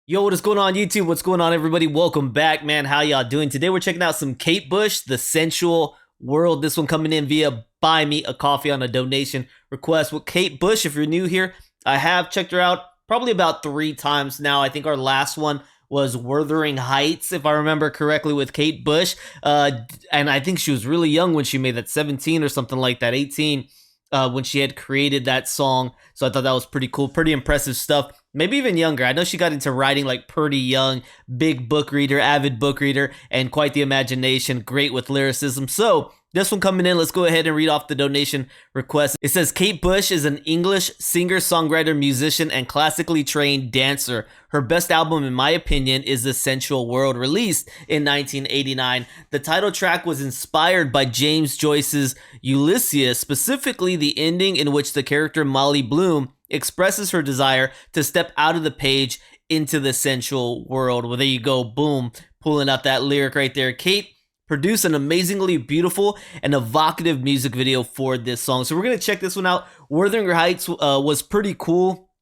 Yo, what is going on YouTube? What's going on, everybody? Welcome back, man. How y'all doing? Today we're checking out some Kate Bush, the Sensual World. This one coming in via Buy Me a Coffee on a donation request with Kate Bush. If you're new here, I have checked her out probably about 3 times now. I think our last one was Wuthering Heights, if I remember correctly, with Kate Bush. And I think she was really young when she made that, 17 or something like that, 18. When she had created that song. So I thought that was pretty cool, pretty impressive stuff. Maybe even younger. I know she got into writing like pretty young, big book reader, avid book reader, and quite the imagination, great with lyricism. So this one coming in, let's go ahead and read off the donation request. It says, Kate Bush is an English singer, songwriter, musician, and classically trained dancer. Her best album, in my opinion, is The Sensual World, released in 1989. The title track was inspired by James Joyce's Ulysses, specifically the ending in which the character Molly Bloom expresses her desire to step out of the page into the sensual world. Well, there you go, boom, pulling out that lyric right there. Kate produced an amazingly beautiful and evocative music video for this song. So we're going to check this one out. Wuthering Heights was pretty cool,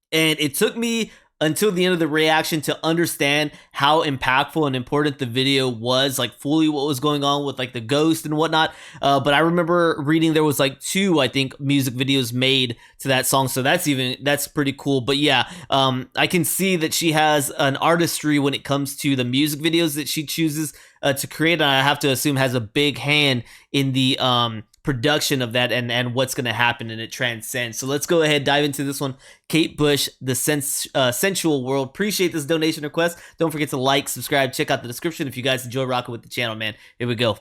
and it took me until the end of the reaction to understand how impactful and important the video was, like fully what was going on with like the ghost and whatnot. But I remember reading there was like 2, I think, music videos made to that song. So that's pretty cool. But yeah, I can see that she has an artistry when it comes to the music videos that she chooses to create. And I have to assume has a big hand in the production of that and what's going to happen, and it transcends. So let's go ahead, dive into this one. Kate Bush, the Sensual World. Appreciate this donation request. Don't forget to like, subscribe, check out the description if you guys enjoy rocking with the channel, man. Here we go.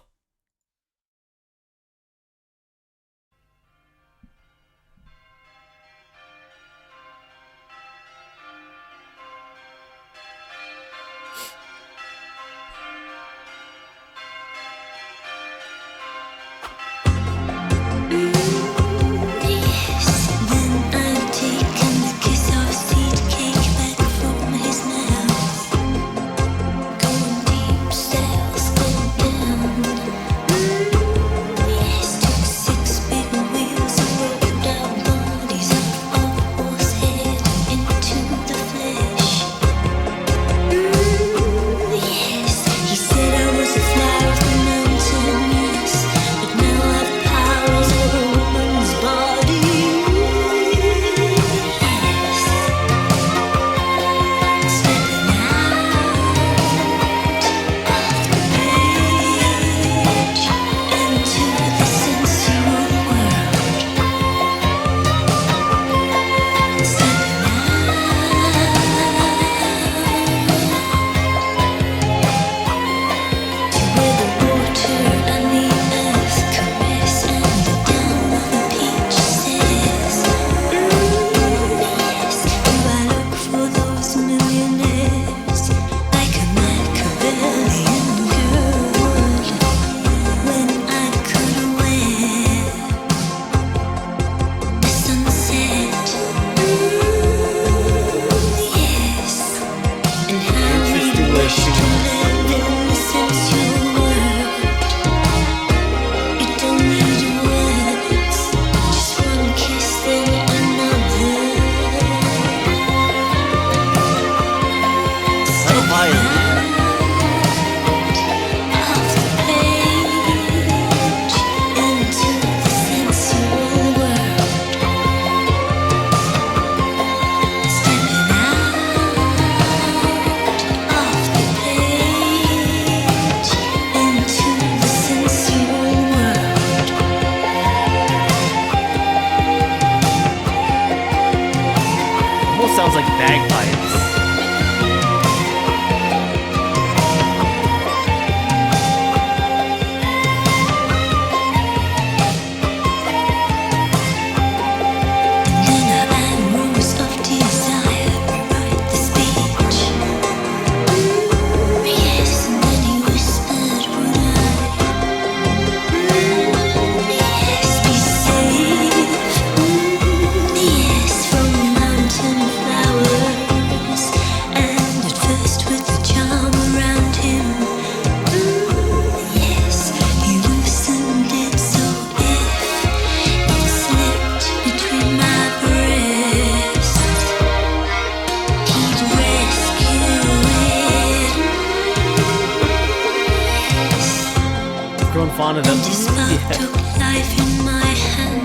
grown fond of them. Took life in my hand.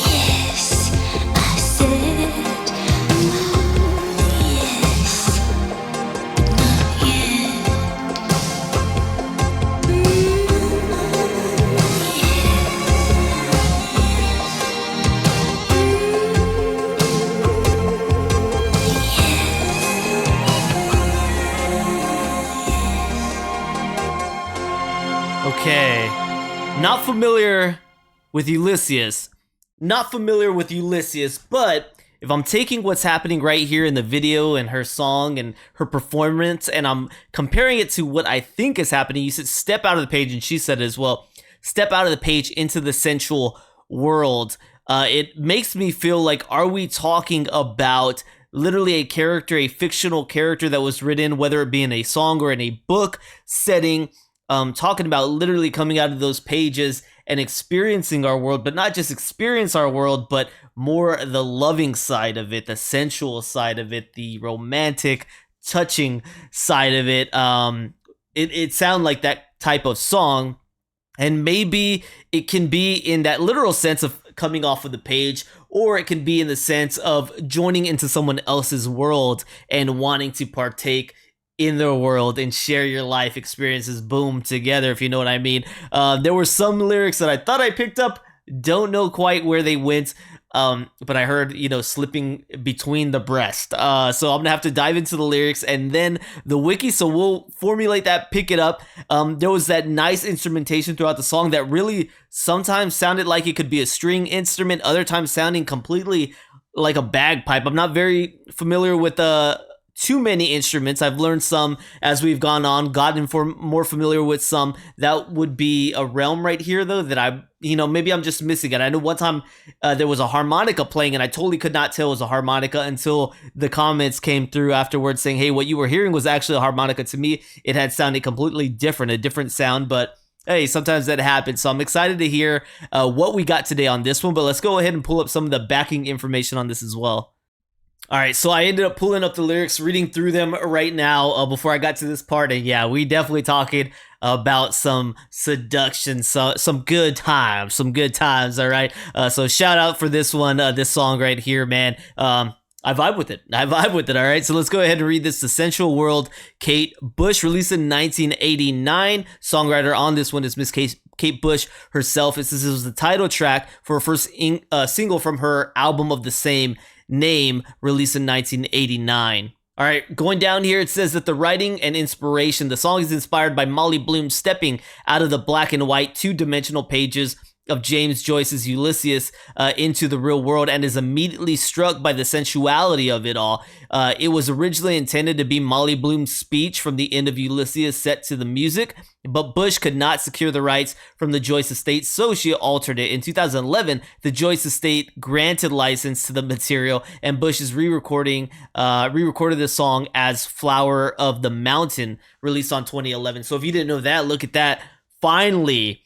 Yes, I said yes, but not yet. Okay, not familiar with Ulysses. Not familiar with Ulysses, but if I'm taking what's happening right here in the video and her song and her performance, and I'm comparing it to what I think is happening, you said step out of the page, and she said it as well, step out of the page into the sensual world. It makes me feel like, are we talking about literally a character, a fictional character that was written, whether it be in a song or in a book setting, talking about literally coming out of those pages and experiencing our world, but not just experience our world, but more the loving side of it, the sensual side of it, the romantic, touching side of it. It sounded like that type of song, and maybe it can be in that literal sense of coming off of the page, or it can be in the sense of joining into someone else's world and wanting to partake in their world and share your life experiences, boom, together, if you know what I mean. There were some lyrics that I thought I picked up, don't know quite where they went, but I heard, slipping between the breast. So I'm gonna have to dive into the lyrics and then the wiki, so we'll formulate that, pick it up. There was that nice instrumentation throughout the song that really sometimes sounded like it could be a string instrument, other times sounding completely like a bagpipe. I'm not very familiar with too many instruments. I've learned some as we've gone on, gotten more familiar with some. That would be a realm right here, though, that maybe I'm just missing it. I know one time there was a harmonica playing, and I totally could not tell it was a harmonica until the comments came through afterwards saying, hey, what you were hearing was actually a harmonica. To me, it had sounded completely different, a different sound, but hey, sometimes that happens. So I'm excited to hear what we got today on this one, but let's go ahead and pull up some of the backing information on this as well. All right, so I ended up pulling up the lyrics, reading through them right now before I got to this part, and yeah, we definitely talking about some seduction, some good times, all right? So shout out for this one, this song right here, man. I vibe with it, all right? So let's go ahead and read this. The Sensual World, Kate Bush, released in 1989. Songwriter on this one is Miss Kate Bush herself. This was the title track for her first single from her album of the same name, released in 1989. All right, going down here, it says that the writing and inspiration, the song is inspired by Molly Bloom stepping out of the black and white two-dimensional pages of James Joyce's Ulysses into the real world, and is immediately struck by the sensuality of it all. It was originally intended to be Molly Bloom's speech from the end of Ulysses set to the music, but Bush could not secure the rights from the Joyce estate, so she altered it. In 2011, the Joyce estate granted license to the material, and Bush's re-recorded the song as Flower of the Mountain, released on 2011. So if you didn't know that, look at that. Finally,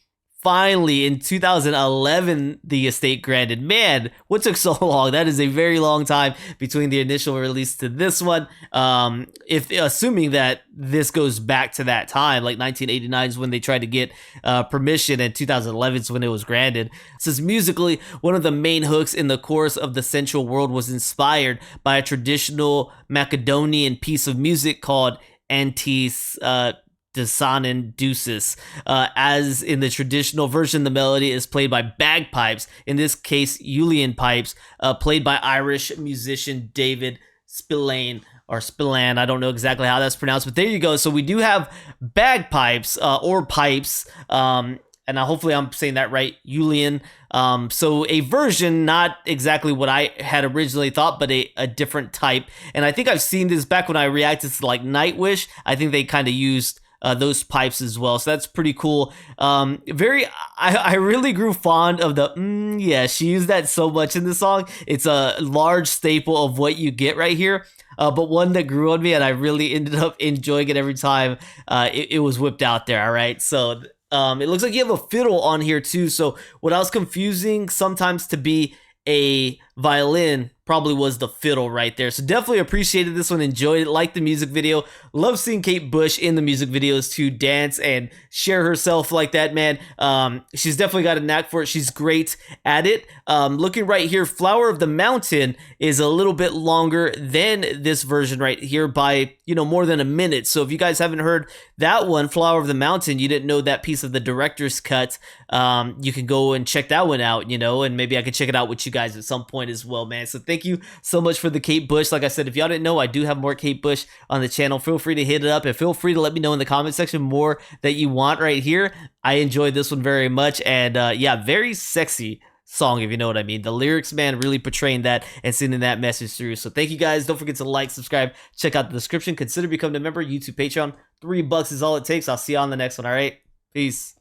in 2011, the estate granted. Man, what took so long? That is a very long time between the initial release to this one. If assuming that this goes back to that time, like 1989 is when they tried to get permission, and 2011 is when it was granted. It says musically, one of the main hooks in the chorus of The Sensual World was inspired by a traditional Macedonian piece of music called Antis Dissonant Deuces. As in the traditional version, the melody is played by bagpipes, in this case Uilleann pipes, played by Irish musician David Spillane, or Spillane, I don't know exactly how that's pronounced, but there you go. So we do have bagpipes, or pipes, and hopefully I'm saying that right, Uilleann. So a version, not exactly what I had originally thought, but a different type. And I think I've seen this back when I reacted to like Nightwish. I think they kind of used those pipes as well, so that's pretty cool. I really grew fond of the yeah, she used that so much in the song. It's a large staple of what you get right here, but one that grew on me, and I really ended up enjoying it every time it was whipped out there. All right, so it looks like you have a fiddle on here too, so what I was confusing sometimes to be a violin probably was the fiddle right there. So definitely appreciated this one, enjoyed it, liked the music video. Love seeing Kate Bush in the music videos to dance and share herself like that, man. She's definitely got a knack for it. She's great at it. Looking right here, Flower of the Mountain is a little bit longer than this version right here by, more than a minute. So if you guys haven't heard that one, Flower of the Mountain, you didn't know that piece of the director's cut, you can go and check that one out, and maybe I could check it out with you guys at some point as well, man. So thank you so much for the Kate Bush. Like I said, if y'all didn't know, I do have more Kate Bush on the channel. Feel free to hit it up, and feel free to let me know in the comment section more that you want right here. I enjoyed this one very much, and yeah, very sexy song, if you know what I mean. The lyrics, man, really portraying that and sending that message through. So thank you guys. Don't forget to like, subscribe, check out the description, consider becoming a member. YouTube, Patreon, $3 is all it takes. I'll see you on the next one. All right, peace.